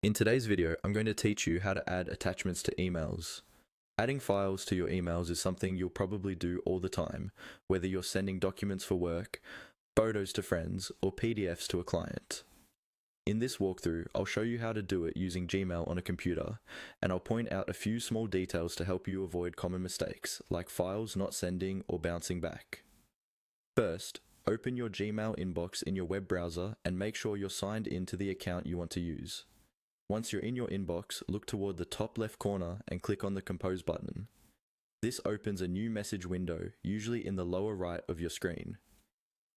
In today's video, I'm going to teach you how to add attachments to emails. Adding files to your emails is something you'll probably do all the time, whether you're sending documents for work, photos to friends, or PDFs to a client. In this walkthrough, I'll show you how to do it using Gmail on a computer, and I'll point out a few small details to help you avoid common mistakes, like files not sending or bouncing back. First, open your Gmail inbox in your web browser and make sure you're signed into the account you want to use. Once you're in your inbox, look toward the top left corner and click on the Compose button. This opens a new message window, usually in the lower right of your screen.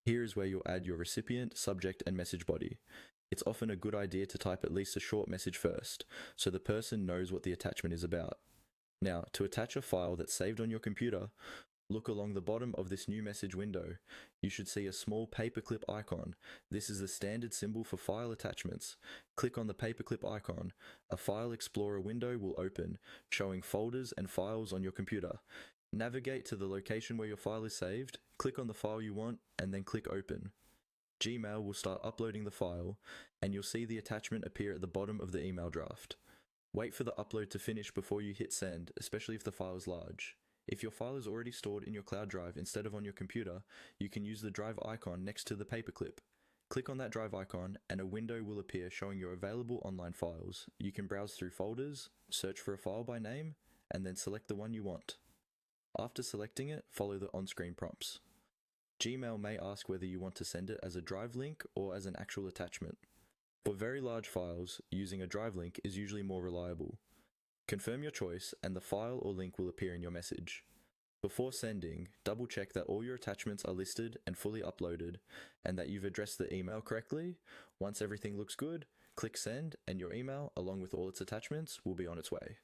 Here is where you'll add your recipient, subject, and message body. It's often a good idea to type at least a short message first, so the person knows what the attachment is about. Now, to attach a file that's saved on your computer, look along the bottom of this new message window. You should see a small paperclip icon. This is the standard symbol for file attachments. Click on the paperclip icon. A File Explorer window will open, showing folders and files on your computer. Navigate to the location where your file is saved, click on the file you want, and then click Open. Gmail will start uploading the file, and you'll see the attachment appear at the bottom of the email draft. Wait for the upload to finish before you hit send, especially if the file is large. If your file is already stored in your cloud drive instead of on your computer, you can use the drive icon next to the paperclip. Click on that drive icon and a window will appear showing your available online files. You can browse through folders, search for a file by name, and then select the one you want. After selecting it, follow the on-screen prompts. Gmail may ask whether you want to send it as a drive link or as an actual attachment. For very large files, using a drive link is usually more reliable. Confirm your choice and the file or link will appear in your message. Before sending, double check that all your attachments are listed and fully uploaded and that you've addressed the email correctly. Once everything looks good, click send and your email, along with all its attachments, will be on its way.